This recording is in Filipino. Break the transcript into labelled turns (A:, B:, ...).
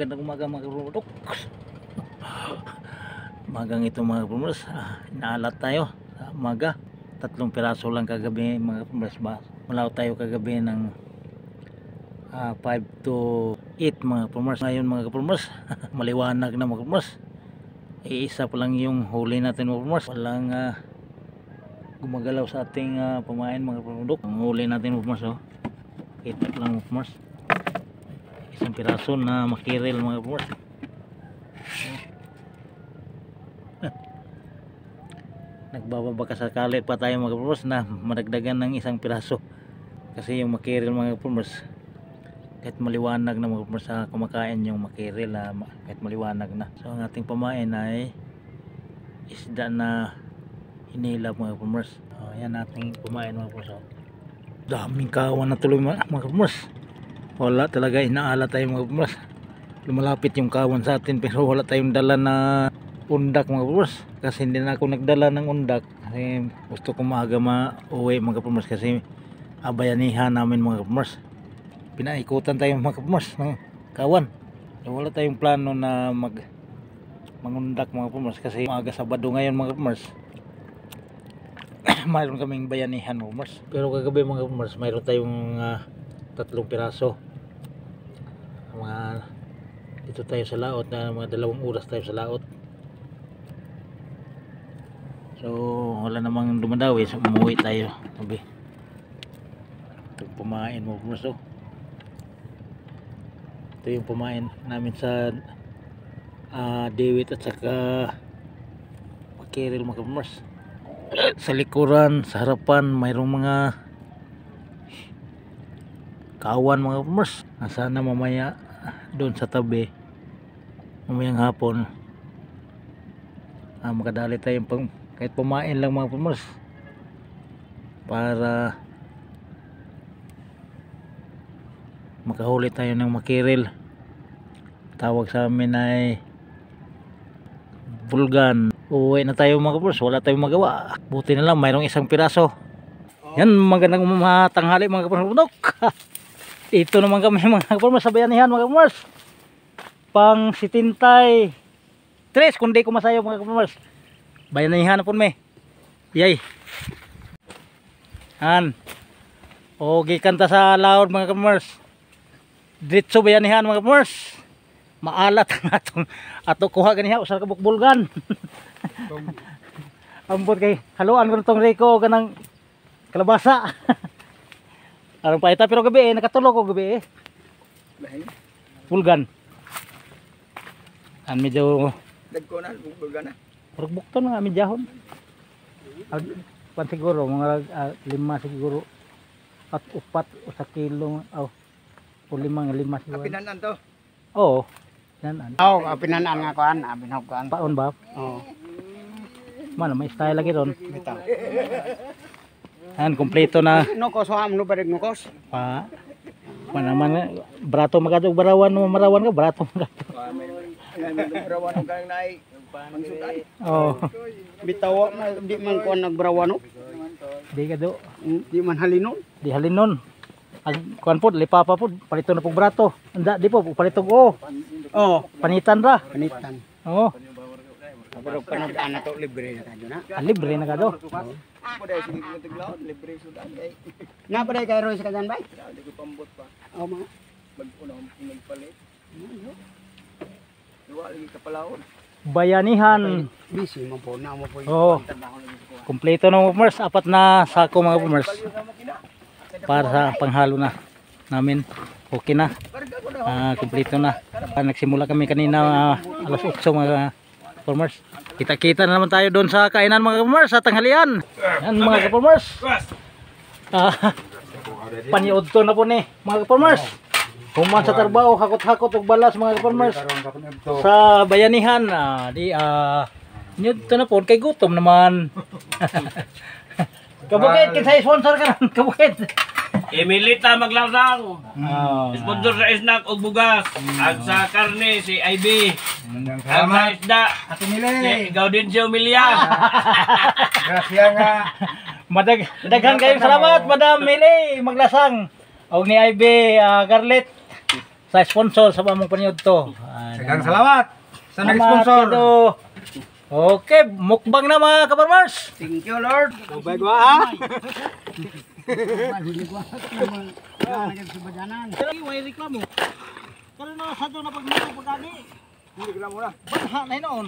A: Magandang umaga mga kapulmers. Magang ito mga kapulmers, inaalat tayo sa umaga. 3 piraso lang kagabi mga kapulmers. Malaw tayo kagabi ng 5 to 8 mga kapulmers. Ngayon mga kapulmers, maliwanag na mga kapulmers. Iisa pa lang yung huli natin mga kapulmers. Walang gumagalaw sa ating pamain mga kapulmers. Ang huli natin mga kapulmers, kita lang mga kapulmers. Isang piraso na makiril mga kapulmers. Nagbababa ka sakali pa tayo mga kapulmers na madagdagan ng isang piraso, kasi yung makiril mga kapulmers, kahit maliwanag na mga kapulmers, kumakain yung makiril kahit maliwanag na. So ang ating pamain ay isda na hinila mga kapulmers. Yan ating pamain mga kapulmers. Daming kawan na tuloy mga kapulmers. Wala talaga, inaala tayo mga kapulmers. Lumalapit yung kawan sa atin pero wala tayong dala na undak mga kapulmers, kasi hindi na ako nagdala ng undak kasi gusto ko maaga mauwi mga kapulmers, kasi abayanihan namin mga kapulmers. Pinaikutan tayo mga kapulmers ng kawan. So wala tayong plano na mangundak mga kapulmers kasi maaga Sabado ngayon mga kapulmers. Mayroon kaming bayanihan mga kapulmers. Pero kagabi mga kapulmers, mayroon tayong 3 piraso. Dito tayo sa laot na mga 2 oras tayo sa laot. So wala namang dumadawi, so umuwi tayo. Sabi itong pumain mo kapulmers. Ito yung pumain namin sa Dewit at saka makiril mga kapulmers. Sa likuran, sa harapan mayroong mga kawan mga kapulmers. Sana mamaya doon sa tabi, mamayang hapon, makadali tayo kahit pumain lang mga kapulmers, para makahuli tayo ng makiril. Tawag sa amin ay bulgan. Uwi na tayo mga kapulmers, wala tayong magawa. Buti na lang mayroong isang piraso. Yan, magandang tanghali mga kapulmers. Ito naman kami mga kapulmers sa bayanihan mga kapulmers. Pang 73 kundi ko masayo mga kapulmers. Bayanihan na po may. Yay. Han. O gikanta sa laod mga kapulmers. Diretso bayanihan mga kapulmers. Maalat ang ato kuha ganiha usar ka bukbulgan. Ambot kay haluan ko tong reko kanang kalabasa. Aron pa ita pero gabi nakatulog ko gabi Bulgan. An medyo
B: dagko na bulgan na.
A: Bukton nga medyahon. Pan siguro mga 5 siguro at 4 sa kilo o 5 siguro.
B: Apinanan to.
A: Oo. Nanan.
B: Apinanan nga kuan, abinhog kuan.
A: Paon ba?
B: Oo.
A: Mana may style lagi ron.
B: Bitaw.
A: Yan, kompleto na.
B: Nukos am no barig nukos.
A: Pa naman brato magadog barawan mo marawan ka brato magato.
B: Nagbarawan ka nai pangsudan.
A: Oh.
B: Bitaw na di man kuan nagbarawano.
A: Di ka do.
B: Di man halinon.
A: Di halinon. Ang kuan pod lipapa pod palito na pog brato. Anda di po palitog
B: Oh,
A: panitan ra.
B: panitan.
A: Oo.
B: Pero panod-an na to libre na kadyo na.
A: Libre na ka do.
B: Paday sige ko tiglaw, libre sudan kay. Na paday kay Roy sa kadan bay? Di ko pambot pa. Oh ma. Mag-una magpalit. Duwa lagi ka palawon.
A: Bayanihan.
B: Busy mo po na mo po.
A: Oo. Kompleto na mga kapulmers, 4 na sako mga kapulmers. Para sa panghalo na namin. Okay na. Kompleto na. Nagsimula kami kanina alas 8 mga kapulmers. Kita-kita na naman tayo doon sa kainan mga kapulmers sa tanghalian. Yan mga kapulmers. Paniudto na po ni mga kapulmers. Human sa trabaho, hakot-hakot og balas mga kapulmers sa bayanihan. Nito na po kay gutom naman. Kabukit kinsa sponsor ka nan kabukit.
C: Emilita Maglarang. Sponsor sa snack og bugas. Ang sa karne si IB. Ang sa isda
B: Ate Mili.
C: si Gaudencio Milia.
B: Grasya nga.
A: Daghan kayong salamat Madam Mili Maglasang og ni IB Garlet sa sponsor sa among paniudto.
D: Daghang salamat sa
A: Salamat,
D: nag-sponsor.
A: Pido. Okay, mukbang na mga kaparmers.
B: Thank you, Lord.
D: Bye gua ha.
A: May reklamo. Pero na sa doon na pag-reklamo pagkani.
D: Hindi reklamo na.
A: Baha na yun.